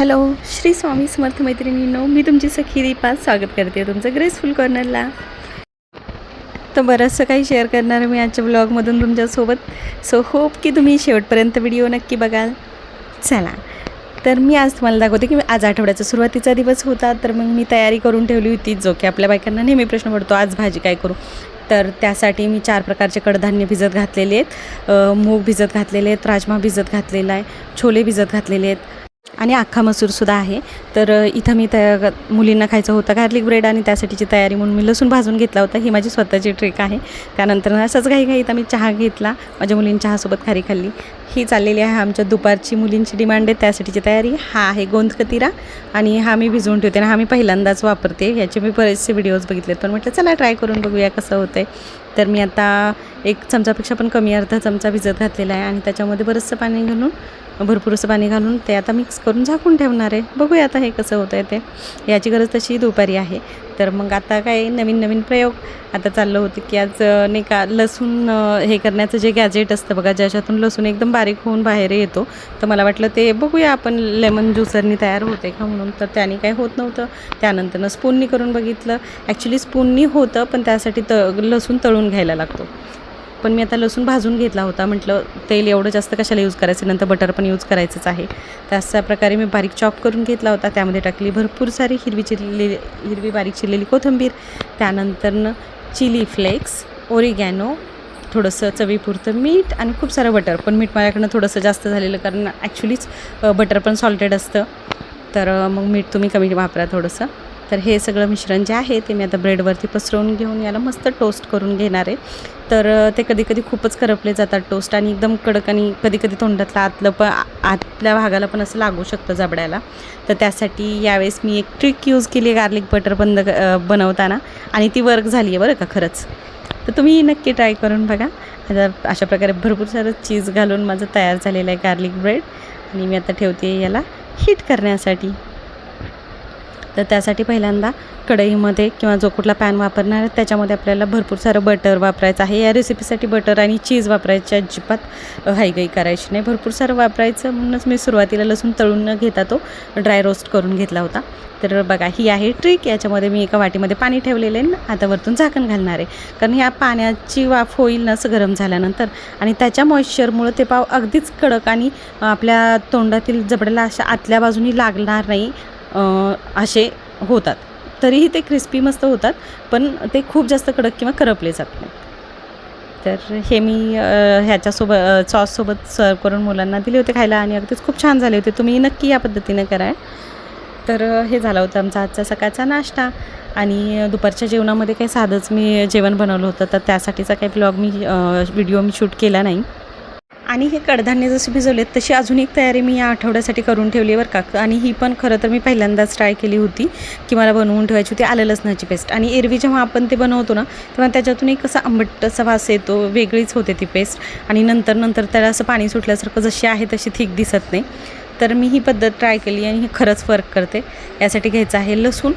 Hello, Shri Swami Samarth मैत्रिणींनो, मी तुमची सखी दीपा स्वागत करते तुमचं ग्रेसफुल कॉर्नरला. तर बरंचसं काही शेअर करणार मी आजच्या ब्लॉगमधून तुमच्यासोबत. सो होप की तुम्ही शेवटपर्यंत व्हिडिओ नक्की बघाल. चला, तर मी आज तुम्हाला दाखवते की आज आठवड्याचा सुरुवातीचा दिवस होता. तर मग मी तयारी करून ठेवली होती, जो की आपल्या बायकांना नेहमी प्रश्न पडतो, आज भाजी काय करू. तर त्यासाठी मी 4 प्रकारचे कडधान्य भिजत घातलेले आहेत. मूग भिजत घातलेले आहेत, राजमा भिजत घातलेला आहे, छोले भिजत घातलेले आहेत आणि अख्खा मसूरसुद्धा आहे. तर इथं मी मुलींना खायचं होतं गार्लिक ब्रेड आणि त्यासाठीची तयारी म्हणून मी लसूण भाजून घेतला होता. ही माझी स्वतःची ट्रिक आहे. त्यानंतर असंच घाईघाईत आम्ही चहा घेतला. माझ्या मुलींनी चहासोबत खारी खाल्ली. ही चाललेली आहे आमच्या दुपारची मुलींची डिमांड आहे त्यासाठीची तयारी. हा आहे गोंद कतिरा आणि हा मी भिजवून ठेवते आणि हा मी पहिल्यांदाच वापरते. याचे मी बरेचसे व्हिडिओज बघितलेत, पण म्हटलं चला ट्राय करून बघूया कसं होतं आहे. तर मी आता 1 चमचापेक्षा पण कमी अर्धा चमचा भिजत घातलेला आहे आणि त्याच्यामध्ये बरंचसं पाणी घालून भरपूर असं पाणी घालून ते आता मिक्स करून झाकून ठेवणार आहे. बघूया आता हे कसं होतं आहे ते. याची गरज तशी दुपारी आहे. तर मग आता काय नवीन प्रयोग आता चाललं होतं की आज नाही का लसूण हे करण्याचं जे गॅजेट असतं बघा, ज्याच्यातून लसूण एकदम बारीक होऊन बाहेर येतो. तर मला वाटलं ते बघूया आपण लेमन ज्युसरनी तयार होते का म्हणून. तर त्याने काही होत नव्हतं. त्यानंतरनं स्पूननी करून बघितलं. ॲक्च्युली स्पूननी होतं, पण त्यासाठी लसूण तळून घ्यायला लागतो. पण मी आता लसूण भाजून घेतला होता. म्हटलं तेल एवढं जास्त कशाला यूज करायचं, नंतर बटर पण यूज करायचंच आहे. तर अशा प्रकारे मी बारीक चॉप करून घेतला होता. त्यामध्ये टाकली भरपूर सारी हिरवी बारीक चिरलेली कोथिंबीर. त्यानंतरनं चिली फ्लेक्स, ओरिगॅनो, थोडंसं चवीपुरतं मीठ आणि खूप सारं बटर. पण मीठ माझ्याकडनं थोडंसं जास्त झालेलं, कारण ॲक्च्युलीच बटर पण सॉल्टेड असतं. तर मग मीठ तुम्ही कमी वापरा थोडंसं. तर हे सगळं मिश्रण जे आहे ते मी आता ब्रेडवरती पसरवून घेऊन याला मस्त टोस्ट करून घेणार आहे. तर ते कधी खूपच करपले जातात टोस्ट आणि एकदम कडक आणि कधी तोंडातलं आतल्या भागाला पण असं लागू शकतं जबड्याला. तर त्यासाठी यावेळेस मी एक ट्रिक यूज केली आहे गार्लिक बटर बनवताना आणि ती वर्क झाली आहे बरं का खरंच. तर तुम्ही नक्की ट्राय करून बघा. आता अशा प्रकारे भरपूर सारं चीज घालून माझं तयार झालेलं आहे गार्लिक ब्रेड आणि मी आता ठेवते याला हीट करण्यासाठी. तर त्यासाठी पहिल्यांदा कढईमध्ये किंवा जो कुठला पॅन वापरणार आहे त्याच्यामध्ये आपल्याला भरपूर सारं बटर वापरायचं आहे. या रेसिपीसाठी बटर आणि चीज वापरायची अजिबात हाईघाई करायची नाही, भरपूर सारं वापरायचं. म्हणूनच मी सुरुवातीला लसूण तळून न घेता तो ड्राय रोस्ट करून घेतला होता. तर बघा ही आहे ट्रिक. याच्यामध्ये मी एका वाटीमध्ये पाणी ठेवलेलं आहे. आता वरतून झाकण घालणार आहे, कारण ह्या पाण्याची वाफ होईल ना असं गरम झाल्यानंतर आणि त्याच्या मॉइश्चरमुळं ते पाव अगदीच कडक आणि आपल्या तोंडातील जबड्याला अशा आतल्या बाजूनी लागणार नाही असे होतात. तरीही ते क्रिस्पी मस्त होतात, पण ते खूप जास्त कडक किंवा करपले जात नाही. तर हे मी ह्याच्यासोबत सॉससोबत सर्व करून मुलांना दिले होते खायला आणि अगदीच खूप छान झाले होते. तुम्ही नक्की या पद्धतीने करा. तर हे झालं होतं आमचा आजचा सकाळचा नाश्ता आणि दुपारच्या जेवणामध्ये काही साधंच मी जेवण बनवलं होतं. तर त्यासाठीचा काही व्हिडिओ मी शूट केला नाही. आणि हे कडधान्य जसे भिजवलेत तशी अजून एक तयारी मी या आठवड्यासाठी करून ठेवली आहे बरं का. आणि ही पण खरं तर मी पहिल्यांदाच ट्राय केली होती की मला बनवून ठेवायची होती आलं लसणाची पेस्ट. आणि एरवी जेव्हा आपण ते बनवतो ना तेव्हा त्याच्यातून एक असा आंबट असा वास येतो, वेगळीच होते ती पेस्ट. आणि नंतर त्याला असं पाणी सुटल्यासारखं जशी आहे तशी थिक दिसत नाही. तर मी ही पद्धत ट्राय केली आणि ही खरंच फरक करते. यासाठी घ्यायचं आहे लसूण.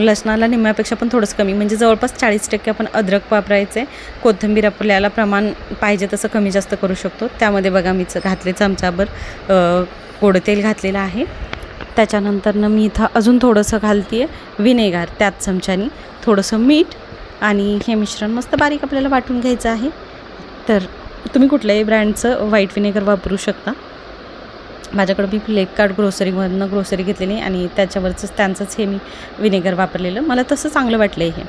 लसणाला निम्म्यापेक्षा पण थोडंसं कमी, म्हणजे जवळपास 40% आपण अद्रक वापरायचं आहे. कोथिंबीर आपल्याला प्रमाण पाहिजे तसं कमी जास्त करू शकतो. त्यामध्ये बघा मी घातले चमचाभर गोडं तेल घातलेलं आहे. त्याच्यानंतरनं मी इथं अजून थोडंसं घालते आहे विनेगर, त्याच चमच्यानी थोडंसं मीठ आणि हे मिश्रण मस्त बारीक आपल्याला वाटून घ्यायचं आहे. तर तुम्ही कुठल्याही ब्रँडचं व्हाईट विनेगर वापरू शकता. माझ्याकडं मी फ्लिपकार्ट ग्रोसरीमधनं ग्रोसरी घेतलेली आणि त्याच्यावरचंच त्यांचंच हे मी विनेगर वापरलेलं. मला तसं चांगलं वाटलं आहे हे.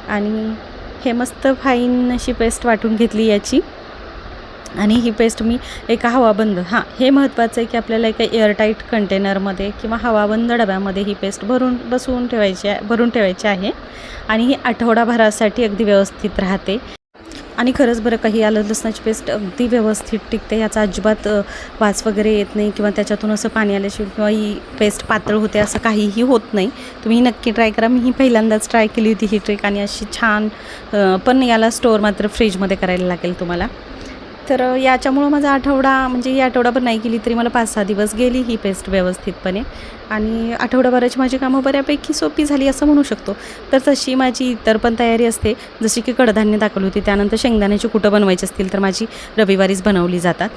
आणि हे मस्त फाईन अशी पेस्ट वाटून घेतली याची. आणि ही पेस्ट मी एका हवाबंद हे महत्त्वाचं आहे की आपल्याला एका एअरटाईट कंटेनरमध्ये किंवा हवाबंद डब्यामध्ये ही पेस्ट भरून ठेवायची आहे. आणि ही आठवडाभरासाठी अगदी व्यवस्थित राहते. आणि खरंच बरं का, ही आलं लसणाची पेस्ट अगदी व्यवस्थित टिकते. याचा अजिबात वास वगैरे येत नाही किंवा त्याच्यातून असं पाणी आल्याशिवाय किंवा ही पेस्ट पातळ होते असं काहीही होत नाही. तुम्ही नक्की ट्राय करा. मी ही पहिल्यांदाच ट्राय केली होती ही ट्रिक आणि अशी छान. पण याला स्टोअर मात्र फ्रीजमध्ये करायला लागेल तुम्हाला. तर याच्यामुळं माझा आठवडा म्हणजे या आठवडाभर नाही केली तरी मला 5-6 दिवस गेली ही पेस्ट व्यवस्थितपणे आणि आठवडाभराची माझी कामं बऱ्यापैकी सोपी झाली असं म्हणू शकतो. तर तशी माझी इतर पण तयारी असते, जशी की कडधान्य दाखवली होती, त्यानंतर शेंगदाण्याची कुटं बनवायची असतील तर माझी रविवारीच बनवली जातात.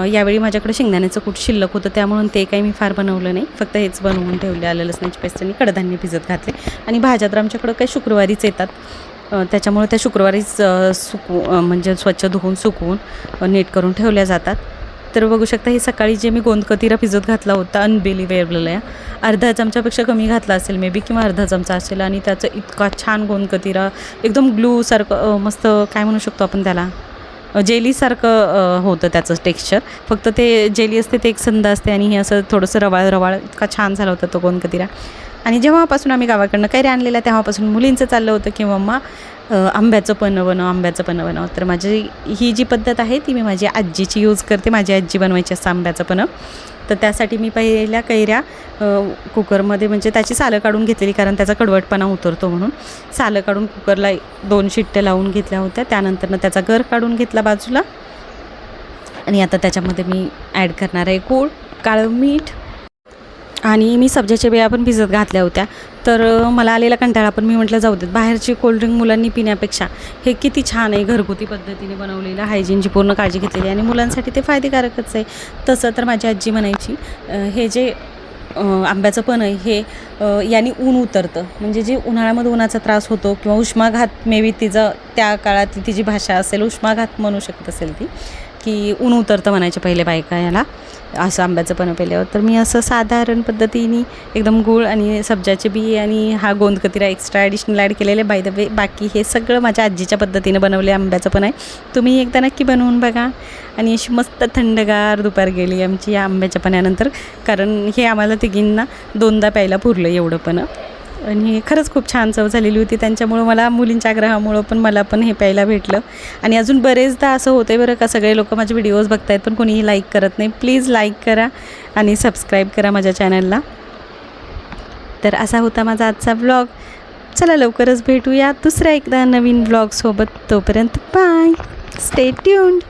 यावेळी माझ्याकडे शेंगदाण्याचं कूट शिल्लक होतं त्यामुळं ते काही मी फार बनवलं नाही, फक्त हेच बनवून ठेवले आलं लसणाची पेस्ट आणि कडधान्य भिजत घातले. आणि भाज्या तर आमच्याकडं काही शुक्रवारीच येतात, त्याच्यामुळे त्या शुक्रवारीच म्हणजे स्वच्छ धुवून सुकवून नीट करून ठेवल्या जातात. तर बघू शकता हे सकाळी जे मी गोंदकतिरा भिजत घातला होता अनबिलिव्हेबल आहे, अर्धा चमच्यापेक्षा कमी घातला असेल मे बी किंवा अर्धा चमचा असेल आणि त्याचं इतका छान गोंदकतिरा एकदम ग्लूसारखं मस्त काय म्हणू शकतो आपण त्याला जेलीसारखं होतं त्याचं टेक्स्चर. फक्त ते जेली असते ते एक संद असते आणि हे असं थोडंसं रवाळ रवाळ इतका छान झाला होता तो गोंदकतिरा. आणि जेव्हापासून आम्ही गावाकडनं कैऱ्या आणलेल्या तेव्हापासून मुलींचं चाललं होतं की मम्मा आंब्याचं पन्हं बनव. तर माझी ही जी पद्धत आहे ती मी माझी आजीची यूज करते. माझी आजी बनवायची असं आंब्याचं पन्हं. तर त्यासाठी मी पहिल्या कैऱ्या कुकरमध्ये म्हणजे त्याची सालं काढून घेतलेली, कारण त्याचा कडवटपणा उतरतो म्हणून सालं काढून कुकरला 2 शिट्ट्या लावून घेतल्या होत्या. त्यानंतरनं त्याचा गर काढून घेतला बाजूला आणि आता त्याच्यामध्ये मी ॲड करणार आहे गूळ, काळं मीठ आणि मी सब्जाच्या बिया पण भिजत घातल्या होत्या. तर मला आलेला कंटाळा पण मी म्हटलं जाऊ देत, बाहेरची कोल्ड्रिंक मुलांनी पिण्यापेक्षा हे किती छान आहे घरगुती पद्धतीने बनवलेलं, हायजीनची पूर्ण काळजी घेतलेली आणि मुलांसाठी ते फायदेकारकच आहे. तसं तर माझी आजी म्हणायची हे जे आंब्याचं पण आहे हे याने ऊन उतरतं, म्हणजे जे उन्हाळ्यामध्ये उन्हाचा त्रास होतो किंवा उष्माघात मे बी तिचं त्या काळात तिची भाषा असेल, उष्माघात म्हणू शकत असेल ती, की ऊन उतरतं म्हणायचे पहिले बायका याला असं आंब्याचं पण पेल्यावर. तर मी असं साधारण पद्धतीने एकदम गूळ आणि सब्जाचे बी आणि हा गोंदकतिरा एक्स्ट्रा ॲडिशनल ॲड केलेले. बाय द वे बाकी हे सगळं माझ्या आजीच्या पद्धतीने बनवले आंब्याचं पण आहे. तुम्ही एकदा नक्की बनवून बघा. आणि अशी मस्त थंडगार दुपार गेली आमची या आंब्याच्या पाण्यानंतर, कारण हे आम्हाला तिघींना 2दा प्यायला पुरलं एवढं पण. आणि खरंच खूप छान चव झालेली होती. त्यांच्यामुळं मला मुलींच्या आग्रहामुळं पण मला पण हे प्यायला भेटलं. आणि अजून बरेचदा असं होतं बरं का, सगळे लोक माझे व्हिडिओज बघतायत पण कोणीही लाईक करत नाही. प्लीज लाईक करा आणि सबस्क्राईब करा माझ्या चॅनलला. तर असा होता माझा आजचा व्लॉग. चला लवकरच भेटूया दुसऱ्या एकदा नवीन व्लॉगसोबत. तोपर्यंत बाय, स्टे ट्यून्ड.